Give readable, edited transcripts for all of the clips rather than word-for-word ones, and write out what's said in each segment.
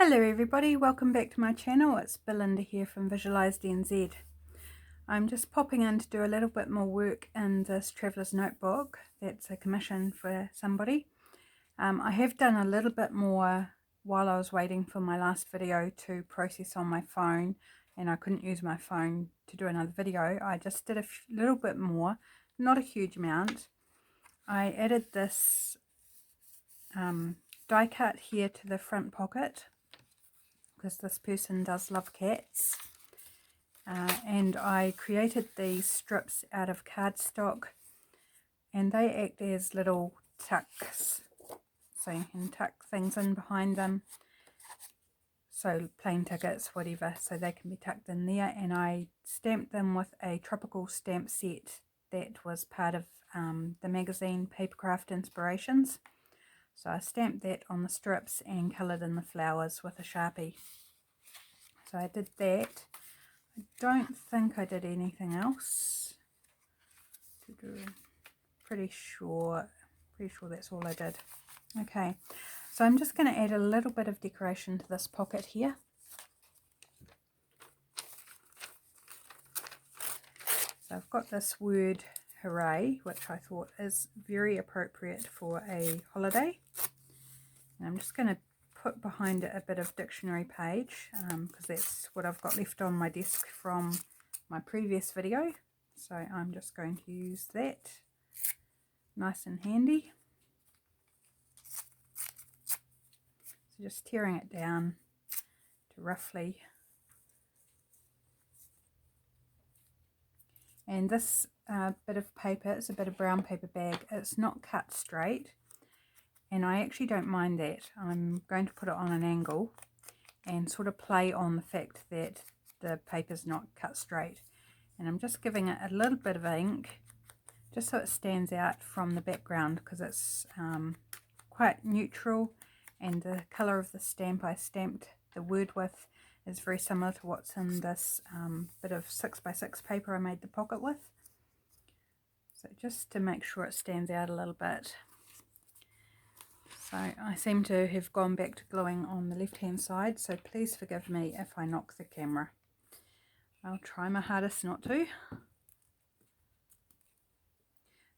Hello everybody, welcome back to my channel. It's Belinda here from Visualised NZ. I'm just popping in to do a little bit more work in this traveller's notebook. That's a commission for somebody. I have done a little bit more while I was waiting for my last video to process on my phone, and I couldn't use my phone to do another video. I just did a little bit more, not a huge amount. I added this die cut here to the front pocket, because this person does love cats, and I created these strips out of cardstock, and they act as little tucks, so you can tuck things in behind them, so plane tickets, whatever, so they can be tucked in there. And I stamped them with a tropical stamp set that was part of the magazine Papercraft Inspirations. So I stamped that on the strips and coloured in the flowers with a Sharpie. So I did that. I don't think I did anything else. Pretty sure that's all I did. Okay, so I'm just going to add a little bit of decoration to this pocket here. So I've got this word hooray, which I thought is very appropriate for a holiday. And I'm just going to put behind it a bit of dictionary page, because that's what I've got left on my desk from my previous video. So I'm just going to use that, nice and handy. So just tearing it down to roughly. And this bit of paper, it's a bit of brown paper bag, it's not cut straight. And I actually don't mind that. I'm going to put it on an angle and sort of play on the fact that the paper's not cut straight. And I'm just giving it a little bit of ink just so it stands out from the background, because it's quite neutral, and the colour of the stamp I stamped the word with is very similar to what's in this bit of 6x6 paper I made the pocket with. So just to make sure it stands out a little bit. So I seem to have gone back to gluing on the left hand side, so please forgive me if I knock the camera. I'll try my hardest not to.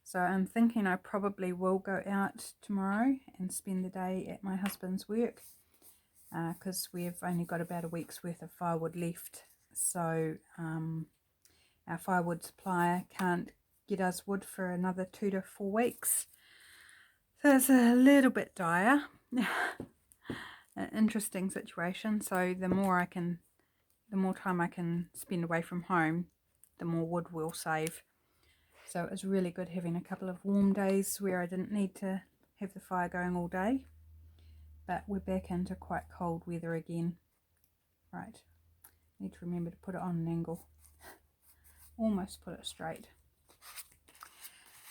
So I'm thinking I probably will go out tomorrow and spend the day at my husband's work, because we've only got about a week's worth of firewood left. So our firewood supplier can't get us wood for another 2 to 4 weeks. So it's a little bit dire. An interesting situation. So the more time I can spend away from home, the more wood we'll save. So it was really good having a couple of warm days where I didn't need to have the fire going all day. But we're back into quite cold weather again. Right, need to remember to put it on an angle. Almost put it straight.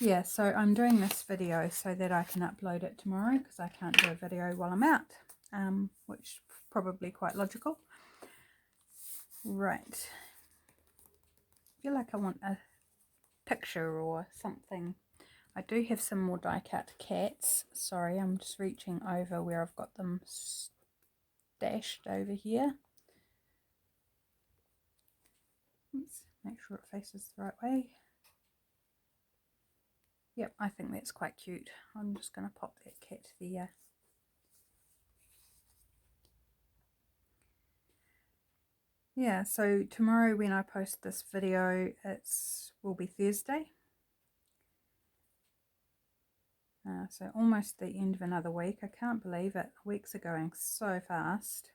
Yeah, so I'm doing this video so that I can upload it tomorrow, because I can't do a video while I'm out, which is probably quite logical. Right. I feel like I want a picture or something. I do have some more die cut cats. Sorry, I'm just reaching over where I've got them stashed over here. Let's make sure it faces the right way. Yep, I think that's quite cute. I'm just going to pop that cat there. Yeah, so tomorrow when I post this video, will be Thursday. So almost the end of another week. I can't believe it. Weeks are going so fast.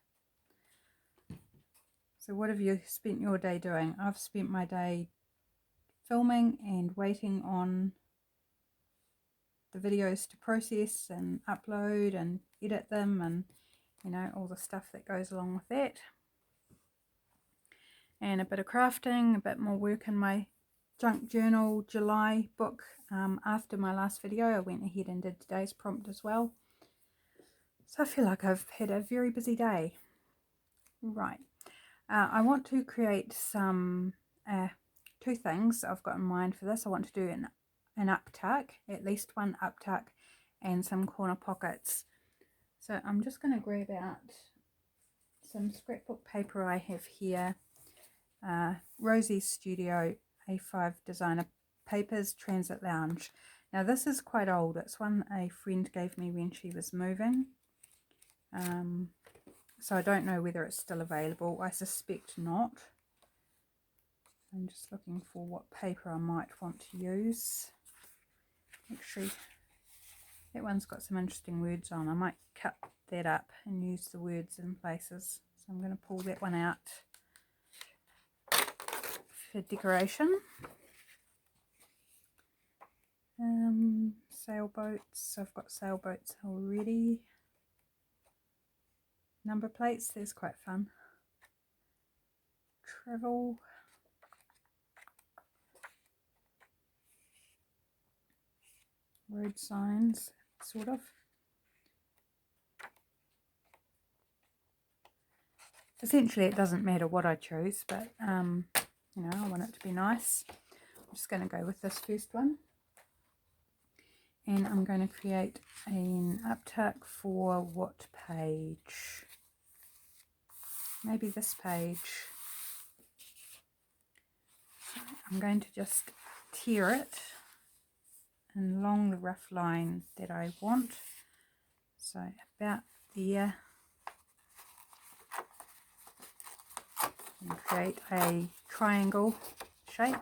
So what have you spent your day doing? I've spent my day filming and waiting on the videos to process and upload and edit them, and you know, all the stuff that goes along with that. And a bit of crafting, a bit more work in my junk journal July book. After my last video, I went ahead and did today's prompt as well. So I feel like I've had a very busy day. Right, I want to create some two things I've got in mind for this. I want to do an up tuck, at least one up tuck, and some corner pockets. So I'm just going to grab out some scrapbook paper I have here. Rosie's Studio A5 Designer Papers Transit Lounge. Now this is quite old. It's one a friend gave me when she was moving. So I don't know whether it's still available. I suspect not. I'm just looking for what paper I might want to use. Actually, that one's got some interesting words on. I might cut that up and use the words in places. So I'm going to pull that one out for decoration. Sailboats. I've got sailboats already. Number plates. That's quite fun. Travel. Road signs, sort of. Essentially it doesn't matter what I choose, but you know, I want it to be nice. I'm just going to go with this first one, and I'm going to create an uptuck for what page? Maybe this page. So I'm going to just tear it along the rough line that I want, so about there, and create a triangle shape.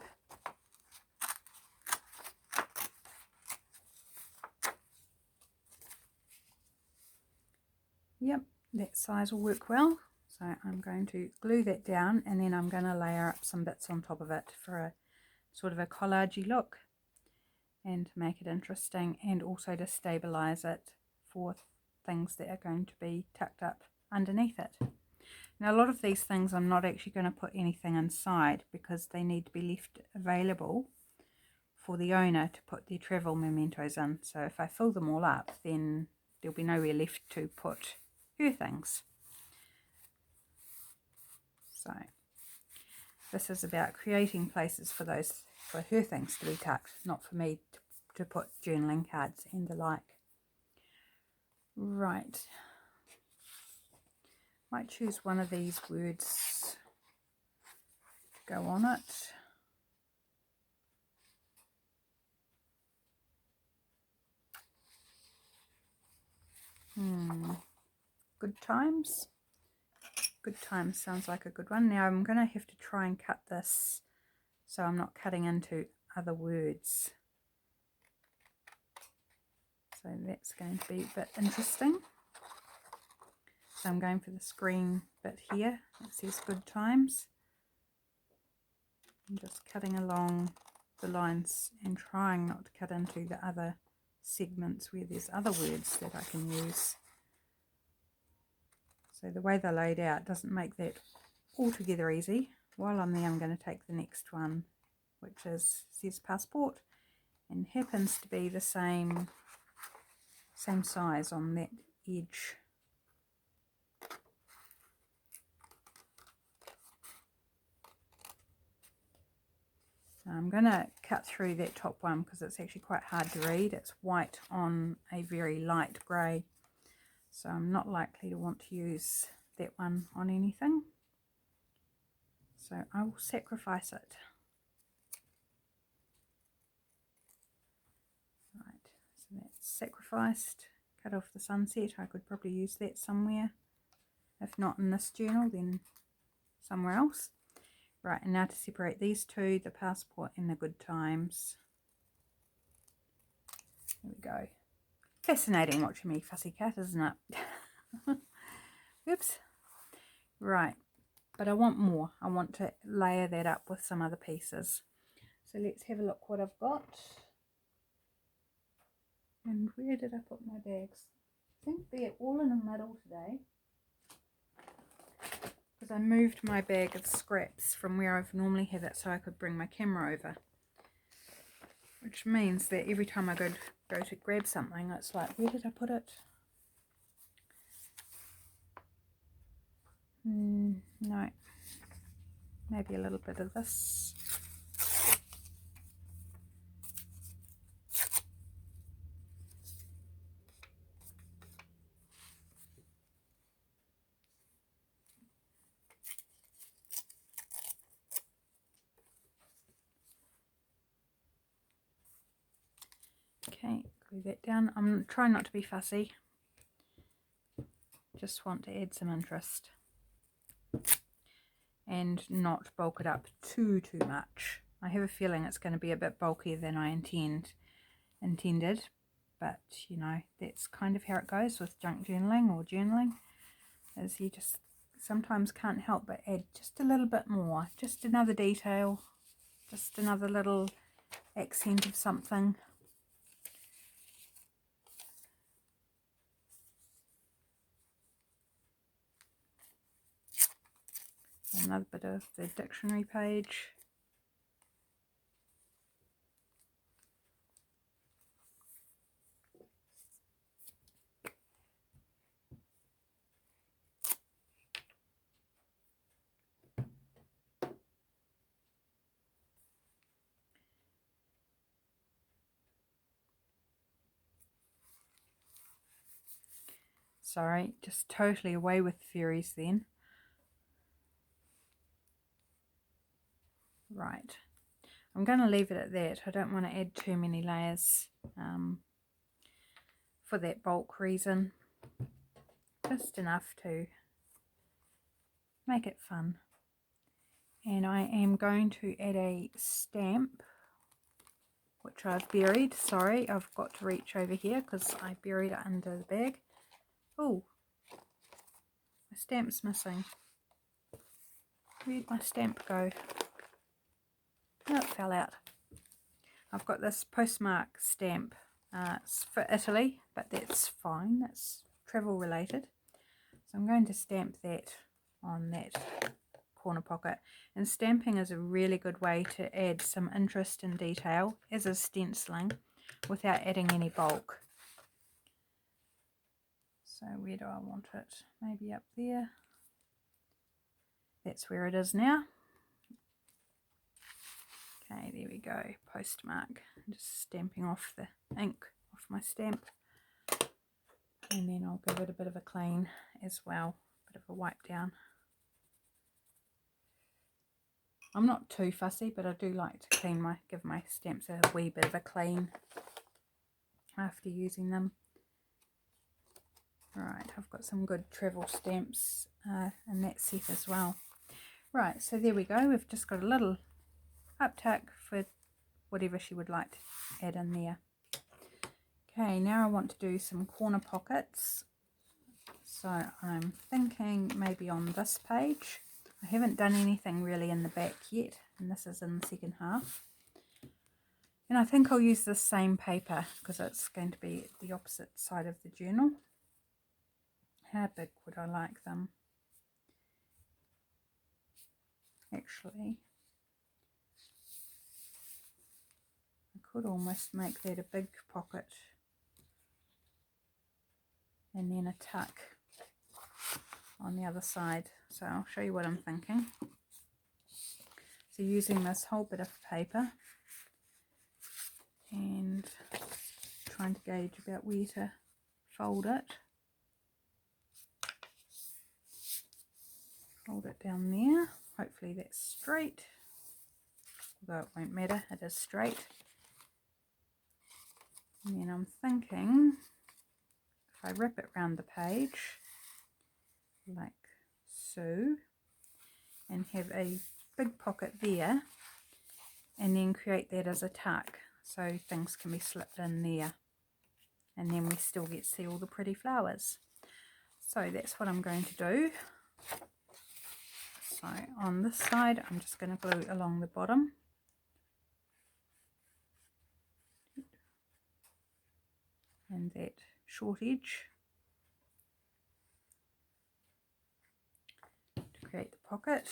Yep, that size will work well. So I'm going to glue that down, and then I'm going to layer up some bits on top of it for a sort of a collagey look, and to make it interesting, and also to stabilize it for things that are going to be tucked up underneath it. Now a lot of these things I'm not actually going to put anything inside because they need to be left available for the owner to put their travel mementos in. So if I fill them all up, then there'll be nowhere left to put her things. So this is about creating places for her things to be tucked, not for me to put journaling cards and the like. Right. Might choose one of these words to go on it. Good times. Good times sounds like a good one. Now I'm going to have to try and cut this so I'm not cutting into other words. So that's going to be a bit interesting. So I'm going for the screen bit here. It says good times. I'm just cutting along the lines and trying not to cut into the other segments where there's other words that I can use. So the way they're laid out doesn't make that altogether easy. While I'm there, I'm going to take the next one, which says passport, and happens to be the same size on that edge. So I'm going to cut through that top one because it's actually quite hard to read. It's white on a very light grey, so I'm not likely to want to use that one on anything. So I will sacrifice it. Right, so that's sacrificed. Cut off the sunset. I could probably use that somewhere. If not in this journal, then somewhere else. Right, and now to separate these two, the passport and the good times. There we go. Fascinating watching me fussy cat, isn't it? Oops. Right, but I want more. I want to layer that up with some other pieces. So let's have a look what I've got. And where did I put my bags? I think they're all in the middle today, because I moved my bag of scraps from where I've normally have it so I could bring my camera over. Which means that every time I go to grab something, it's like, where did I put it? No. Maybe a little bit of this. glue that down. I'm trying not to be fussy, just want to add some interest and not bulk it up too much. I have a feeling it's going to be a bit bulkier than I intended, but you know, that's kind of how it goes with junk journaling or journaling, is you just sometimes can't help but add just a little bit more, just another detail, just another little accent of something. Another bit of the dictionary page. Sorry, just totally away with fairies then. Right, I'm going to leave it at that. I don't want to add too many layers for that bulk reason. Just enough to make it fun. And I am going to add a stamp, which I've buried. Sorry, I've got to reach over here because I buried it under the bag. Oh, my stamp's missing. Where'd my stamp go? Oh, it fell out. I've got this Postmark Stamp. It's for Italy, but that's fine. It's travel related. So I'm going to stamp that on that corner pocket. And stamping is a really good way to add some interest and detail, as is stenciling, without adding any bulk. So where do I want it? Maybe up there. That's where it is now. Okay, there we go, postmark. I'm just stamping off the ink off my stamp. And then I'll give it a bit of a clean as well, a bit of a wipe down. I'm not too fussy, but I do like to give my stamps a wee bit of a clean after using them. Right, I've got some good travel stamps in that set as well. Right, so there we go. We've just got a little uptuck for whatever she would like to add in there. Okay, now I want to do some corner pockets. So I'm thinking maybe on this page. I haven't done anything really in the back yet, and this is in the second half. And I think I'll use the same paper because it's going to be the opposite side of the journal. How big would I like them? Actually, I could almost make that a big pocket and then a tuck on the other side. So I'll show you what I'm thinking. So using this whole bit of paper and trying to gauge about where to fold it. Hold it down there. Hopefully that's straight, although it won't matter, it is straight. And then I'm thinking if I wrap it around the page like so and have a big pocket there and then create that as a tuck so things can be slipped in there, and then we still get to see all the pretty flowers. So that's what I'm going to do. So on this side I'm just going to glue along the bottom. And that short edge to create the pocket.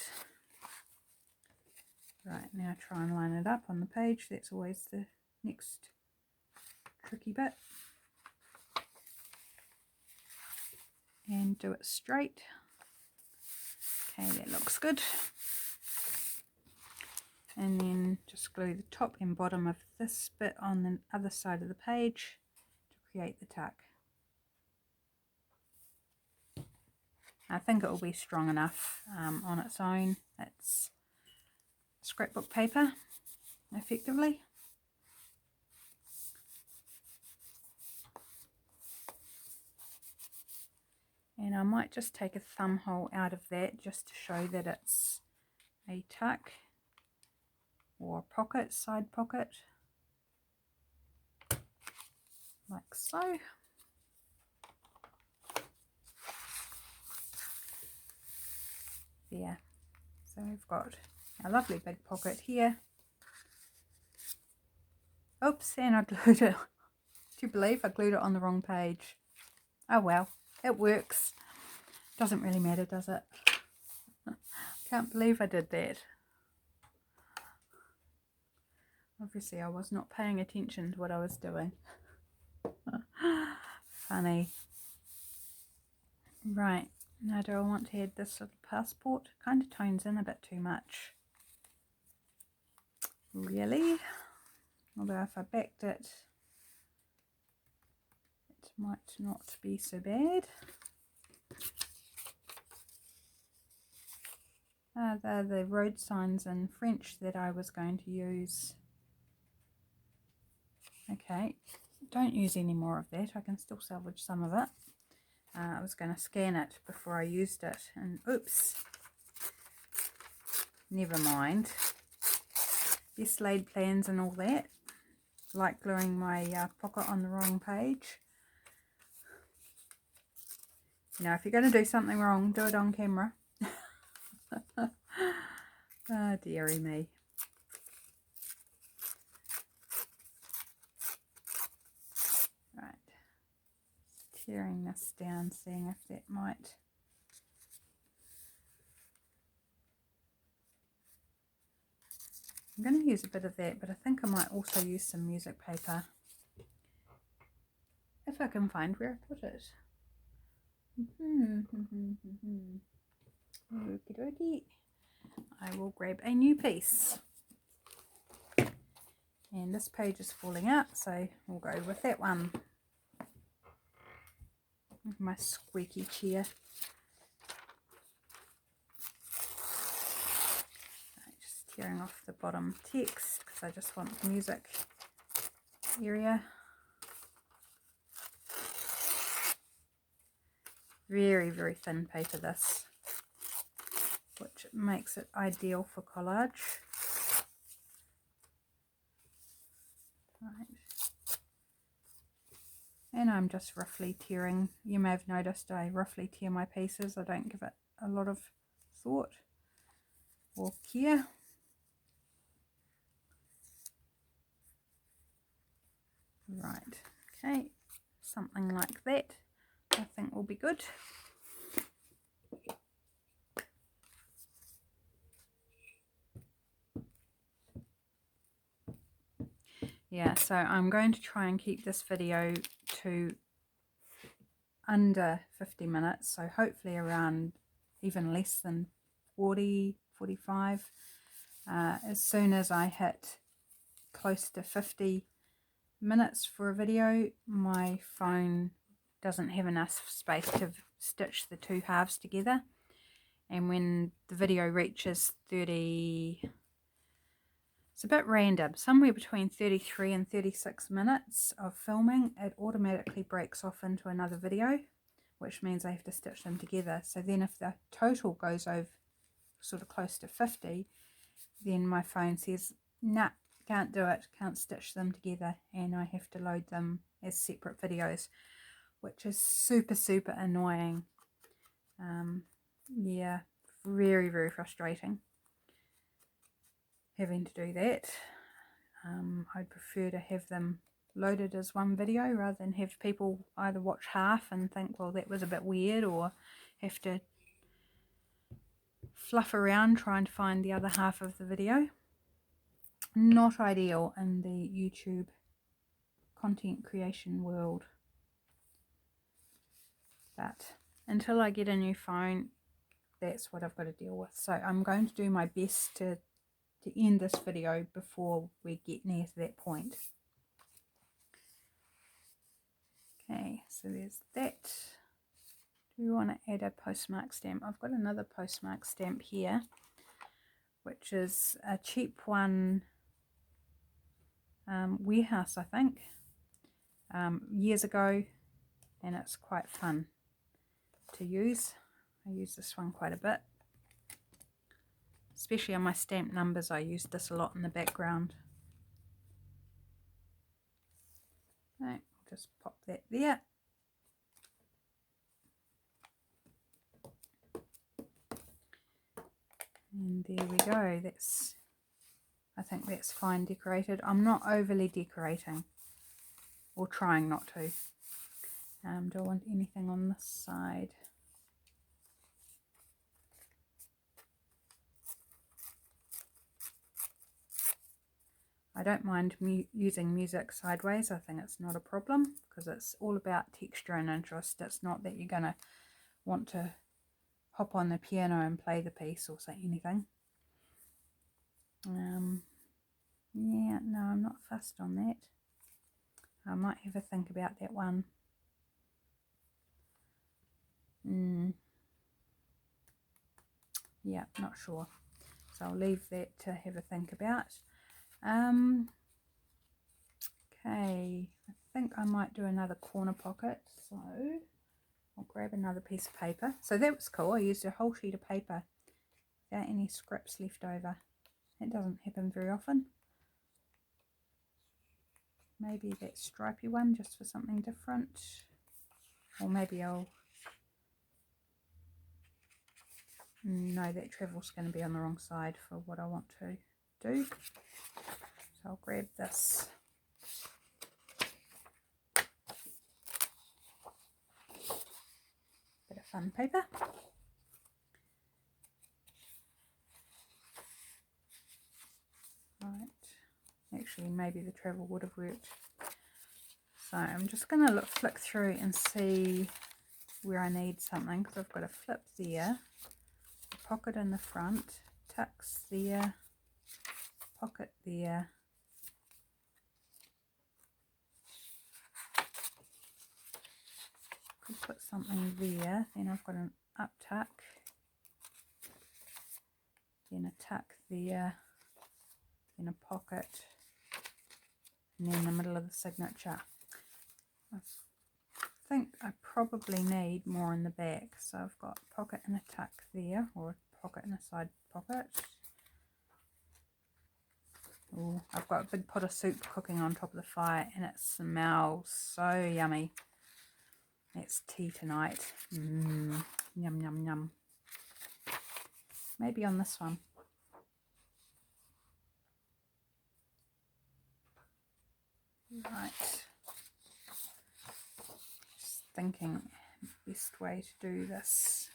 Right, now try and line it up on the page. That's always the next tricky bit. And do it straight. Okay, that looks good. And then just glue the top and bottom of this bit on the other side of the page to create the tuck. I think it will be strong enough on its own. It's scrapbook paper, effectively. And I might just take a thumb hole out of that just to show that it's a tuck or pocket, side pocket, like so. There. So we've got a lovely big pocket here. Oops, and I glued it. Do you believe I glued it on the wrong page? Oh well, it works. Doesn't really matter, does it? Can't believe I did that. Obviously I was not paying attention to what I was doing. Funny. Right, now do I want to add this little passport? Kind of tones in a bit too much. Really? Although if I backed it, it might not be so bad. They're the road signs in French that I was going to use. Okay, don't use any more of that. I can still salvage some of it. I was going to scan it before I used it, and oops, never mind. Yes, laid plans and all that, like gluing my pocket on the wrong page. You know, if you're going to do something wrong, do it on camera. Oh, dearie me. Right, tearing this down, seeing if that might... I'm going to use a bit of that, but I think I might also use some music paper. If I can find where I put it. Okie dokie. I will grab a new piece. And this page is falling out, so we'll go with that one. My squeaky chair. Just tearing off the bottom text because I just want the music area. Very, very thin paper this, which makes it ideal for collage. Right. And I'm just roughly tearing. You may have noticed I roughly tear my pieces. I don't give it a lot of thought or care. Right, okay, something like that I think will be good. Yeah, so I'm going to try and keep this video to under 50 minutes, so hopefully around even less than 40, 45. As soon as I hit close to 50 minutes for a video, my phone doesn't have enough space to stitch the two halves together, and when the video reaches 30, it's a bit random, somewhere between 33 and 36 minutes of filming, it automatically breaks off into another video, which means I have to stitch them together. So then if the total goes over sort of close to 50, then my phone says, nah, can't do it, can't stitch them together, and I have to load them as separate videos, which is super, super annoying. Yeah, very, very frustrating having to do that. I'd prefer to have them loaded as one video rather than have people either watch half and think, well, that was a bit weird, or have to fluff around trying to find the other half of the video. Not ideal in the YouTube content creation world. But until I get a new phone, that's what I've got to deal with. So I'm going to do my best to end this video before we get near to that point. Okay, so there's that. Do we want to add a postmark stamp? I've got another postmark stamp here, which is a cheap one, Warehouse, I think, years ago, and it's quite fun to use. I use this one quite a bit. Especially on my stamp numbers, I use this a lot in the background. Right, just pop that there. And there we go. I think that's fine decorated. I'm not overly decorating, or trying not to. Do I want anything on this side? I don't mind using music sideways. I think it's not a problem because it's all about texture and interest. It's not that you're going to want to hop on the piano and play the piece or say anything. Yeah, no, I'm not fussed on that. I might have a think about that one. Yeah, not sure. So I'll leave that to have a think about. Okay, I think I might do another corner pocket. So I'll grab another piece of paper. So that was cool. I used a whole sheet of paper without any scripts left over. That doesn't happen very often. Maybe that stripy one just for something different. Or maybe I'll... No, that travel's going to be on the wrong side for what I want to do. So I'll grab this. Bit of fun paper. Right. Actually, maybe the travel would have worked. So I'm just going to flick through and see where I need something. Because I've got a flip there, a pocket in the front, tucks there, pocket there. Could put something there. Then I've got an up tuck, then a tuck there, then a pocket, and then the middle of the signature. I think I probably need more in the back, so I've got a pocket and a tuck there, or a pocket and a side pocket. Oh, I've got a big pot of soup cooking on top of the fire and it smells so yummy. It's tea tonight. Yum, yum, yum. Maybe on this one. Right. Just thinking best way to do this.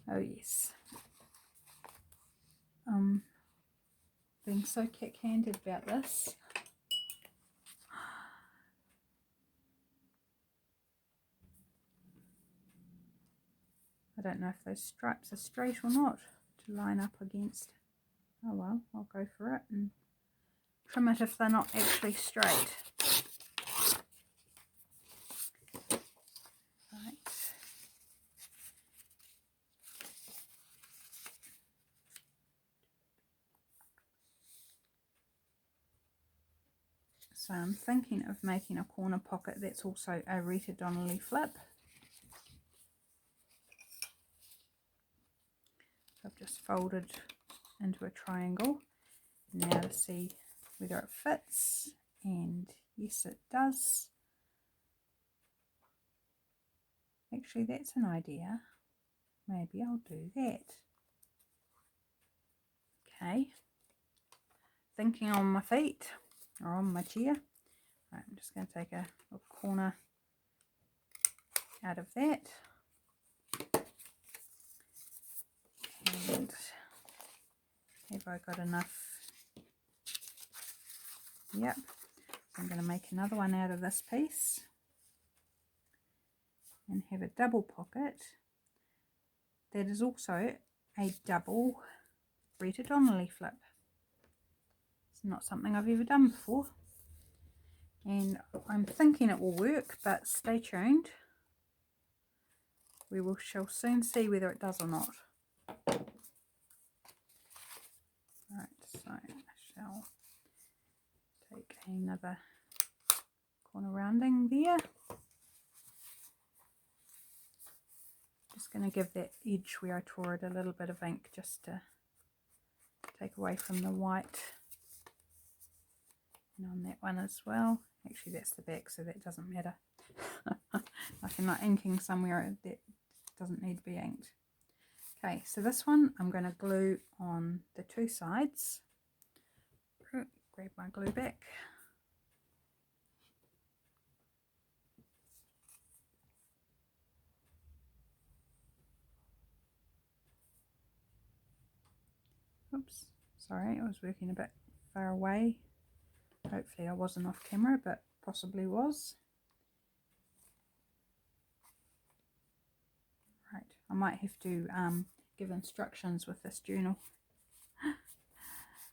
Oh yes. Being so kick-handed about this. I don't know if those stripes are straight or not to line up against. Oh well, I'll go for it and trim it if they're not actually straight. Right. So I'm thinking of making a corner pocket that's also a Rita Donnelly flip. So I've just folded into a triangle. Now to see whether it fits, and yes it does. Actually that's an idea. Maybe I'll do that. Okay. Thinking on my feet. Or on my chair. Right, I'm just going to take a corner out of that, and have I got enough? Yep. I'm going to make another one out of this piece and have a double pocket that is also a double Rita Donnelly flip. It's not something I've ever done before, and I'm thinking it will work, but stay tuned. We shall soon see whether it does or not. Another corner rounding there. Just going to give that edge where I tore it a little bit of ink just to take away from the white. And on that one as well. Actually that's the back, so that doesn't matter. Like I'm not inking somewhere that doesn't need to be inked. Okay, so this one I'm going to glue on the two sides. Grab my glue back. Oops, sorry, I was working a bit far away. Hopefully I wasn't off camera, but possibly was. Right, I might have to give instructions with this journal.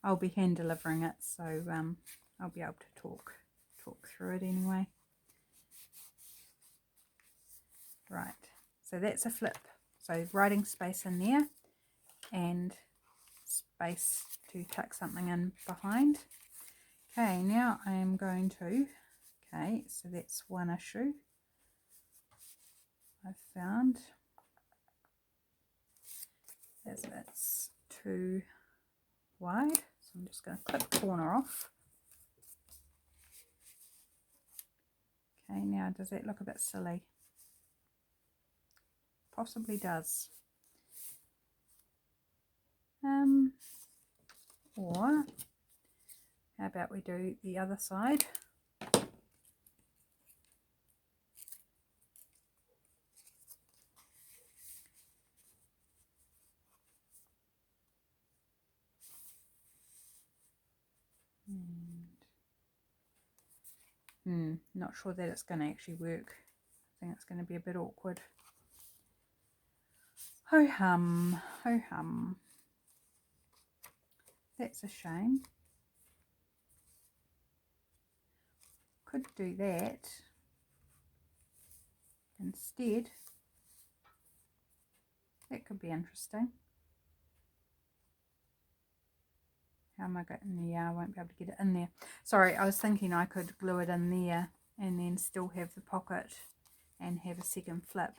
I'll be hand delivering it, so I'll be able to talk through it anyway. Right, so that's a flip. So writing space in there and space to tuck something in behind. Okay, now I am going to, okay, so that's one issue I've found, as it's too wide. So I'm just going to clip the corner off. Okay, now does that look a bit silly? Possibly does. Or how about we do the other side? Not sure that it's going to actually work. I think it's going to be a bit awkward. Ho hum, ho hum. That's a shame. Could do that instead. That could be interesting. How am I getting there? Yeah, I won't be able to get it in there. Sorry, I was thinking I could glue it in there and then still have the pocket and have a second flip.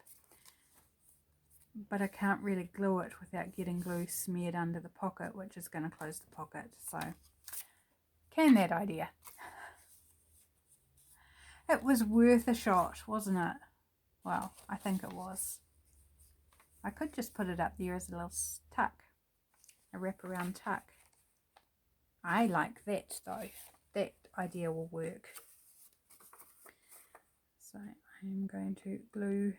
But I can't really glue it without getting glue smeared under the pocket, which is going to close the pocket. So, can that idea. It was worth a shot, wasn't it? Well, I think it was. I could just put it up there as a little tuck, a wraparound tuck. I like that though. That idea will work. So I'm going to glue.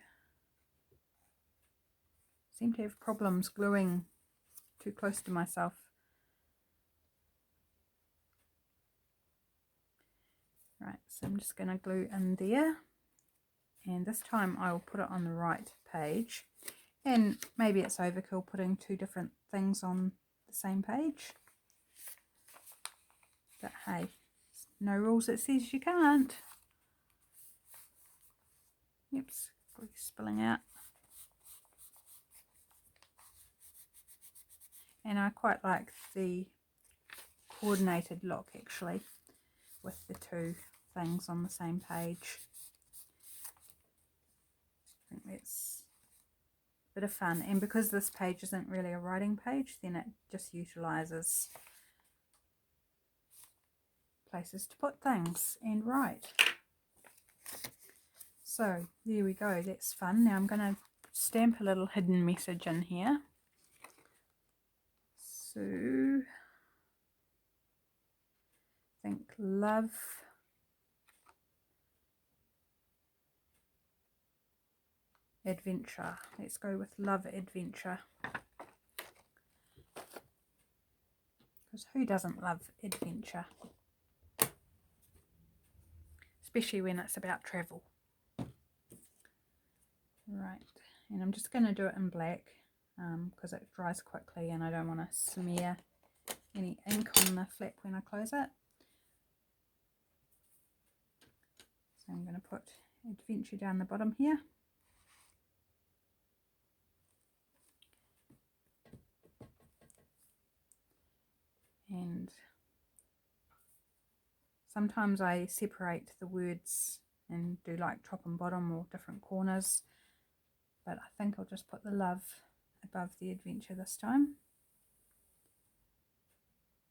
Seem to have problems gluing too close to myself. Right, so I'm just going to glue in there, and this time I will put it on the right page. And maybe it's overkill putting two different things on the same page, but hey, no rules that says you can't. Oops, glue spilling out. And I quite like the coordinated look actually with the two things on the same page. I think that's a bit of fun, and because this page isn't really a writing page, then it just utilises places to put things and write. So there we go, that's fun. Now I'm going to stamp a little hidden message in here. So I think love, adventure. Let's go with love, adventure. Because who doesn't love adventure? Especially when it's about travel. Right, and I'm just going to do it in black because it dries quickly and I don't want to smear any ink on the flap when I close it. So I'm going to put adventure down the bottom here. And Sometimes I separate the words and do like top and bottom or different corners, but I think I'll just put the love above the adventure this time.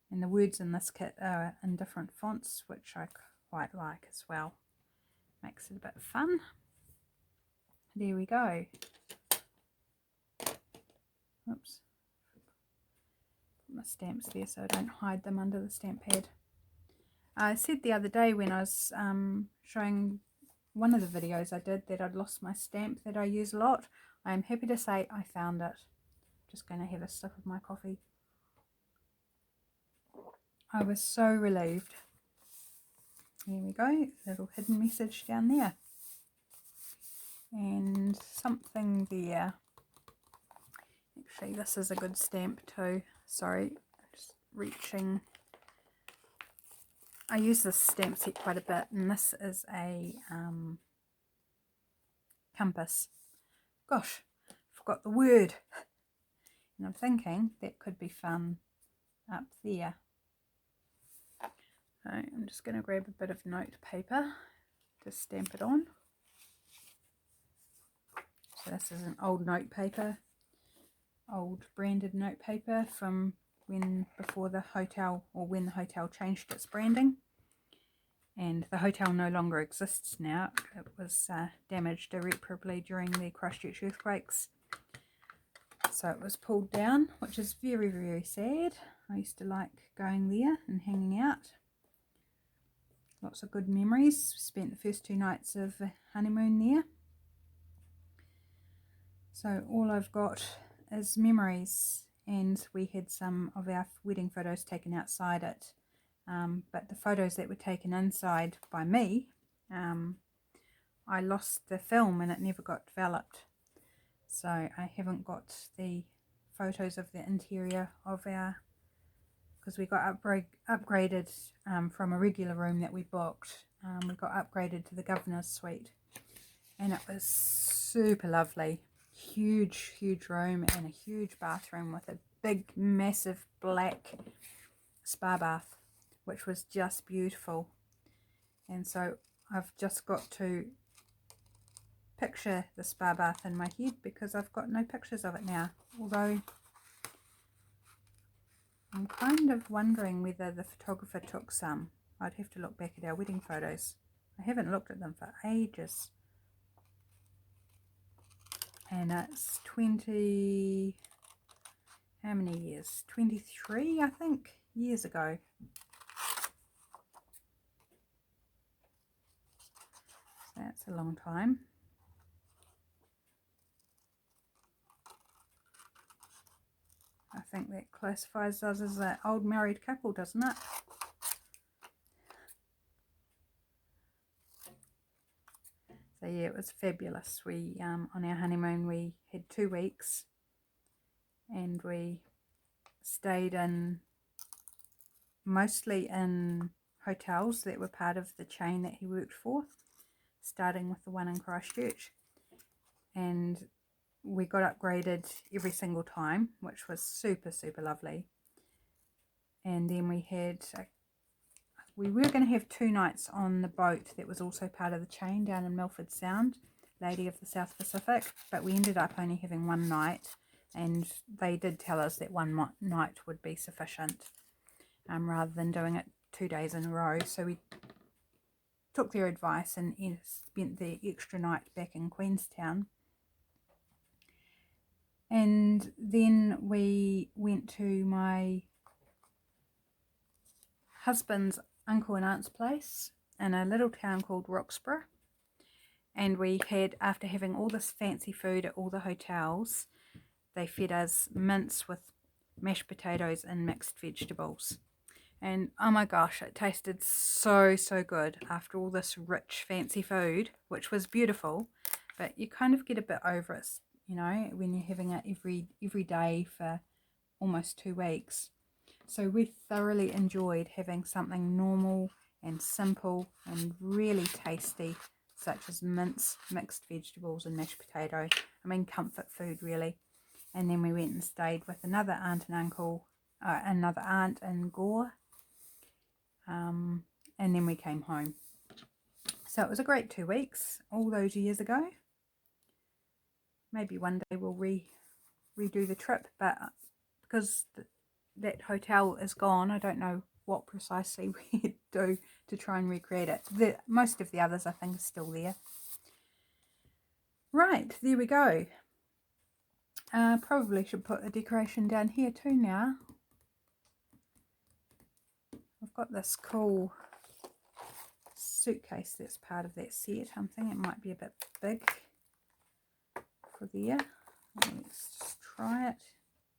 And the words in this kit are in different fonts, which I quite like as well. Makes it a bit fun. There we go. Oops. Put my stamps there so I don't hide them under the stamp pad. I said the other day when I was showing one of the videos I did that I'd lost my stamp that I use a lot. I am happy to say I found it. Just going to have a sip of my coffee. I was so relieved. Here we go, little hidden message down there. And something there. Actually, this is a good stamp too. Sorry, just reaching. I use this stamp set quite a bit, and this is a compass. Gosh, forgot the word. And I'm thinking that could be fun up there. So I'm just going to grab a bit of note paper to stamp it on. So this is an old note paper, old branded note paper from before the hotel, or when the hotel changed its branding. And the hotel no longer exists now. It was damaged irreparably during the Christchurch earthquakes. So it was pulled down, which is very, very sad. I used to like going there and hanging out. Lots of good memories. Spent the first 2 nights of the honeymoon there. So all I've got is memories, and we had some of our wedding photos taken outside it. But the photos that were taken inside by me, I lost the film and it never got developed. So I haven't got the photos of the interior of our, because we got upgraded from a regular room that we booked. We got upgraded to the governor's suite, and it was super lovely. Huge room and a huge bathroom with a big massive black spa bath, which was just beautiful. And so I've just got to picture the spa bath in my head, because I've got no pictures of it now, although I'm kind of wondering whether the photographer took some. I'd have to look back at our wedding photos. I haven't looked at them for ages. And it's 20, how many years? 23, I think, years ago. So that's a long time. I think that classifies us as an old married couple, doesn't it? So yeah, it was fabulous. We on our honeymoon we had 2 weeks, and we stayed mostly in hotels that were part of the chain that he worked for, starting with the one in Christchurch. And we got upgraded every single time, which was super lovely. And then we were going to have 2 nights on the boat that was also part of the chain down in Milford Sound, Lady of the South Pacific, but we ended up only having 1 night, and they did tell us that 1 night would be sufficient, rather than doing it 2 days in a row. So we took their advice and spent the extra night back in Queenstown. And then we went to my husband's uncle and aunt's place in a little town called Roxburgh. And we had, after having all this fancy food at all the hotels, they fed us mince with mashed potatoes and mixed vegetables. And oh my gosh, it tasted so good after all this rich fancy food, which was beautiful, but you kind of get a bit over it, you know, when you're having it every day for almost 2 weeks. So we thoroughly enjoyed having something normal and simple and really tasty, such as mince, mixed vegetables and mashed potato. I mean, comfort food really. And then we went and stayed with another aunt and uncle, another aunt in Gore. and then we came home. So it was a great 2 weeks all those years ago. Maybe one day we'll redo the trip, but because that hotel is gone, I don't know what precisely we do to try and recreate it. Most of the others I think are still there. Right, there we go. Probably should put a decoration down here too now. I've got this cool suitcase that's part of that set. I'm thinking it might be a bit big for there. Let's just try it.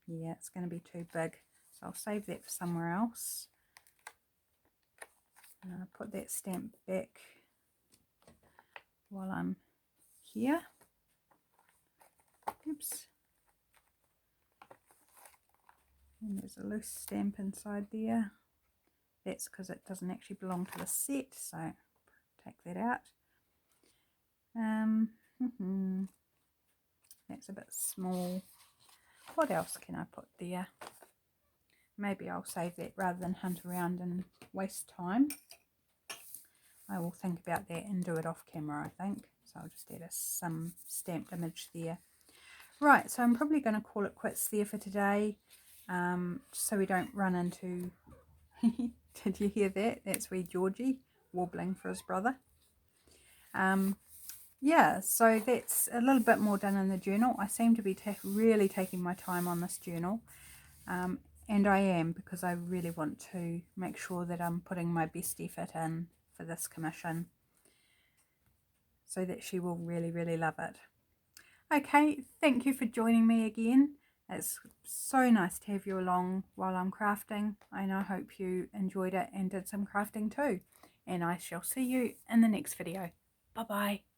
Yeah, it's going to be too big, so I'll save that for somewhere else. Put that stamp back while I'm here. Oops. And there's a loose stamp inside there. That's because it doesn't actually belong to the set, so take that out. That's a bit small. What else can I put there? Maybe I'll save that rather than hunt around and waste time. I will think about that and do it off camera, I think. So I'll just add some stamped image there. Right, so I'm probably going to call it quits there for today, so we don't run into... Did you hear that? That's wee Georgie warbling for his brother. Yeah, so that's a little bit more done in the journal. I seem to be really taking my time on this journal, and I am, because I really want to make sure that I'm putting my best effort in for this commission so that she will really, really love it. Okay, thank you for joining me again. It's so nice to have you along while I'm crafting, and I hope you enjoyed it and did some crafting too. And I shall see you in the next video. Bye-bye.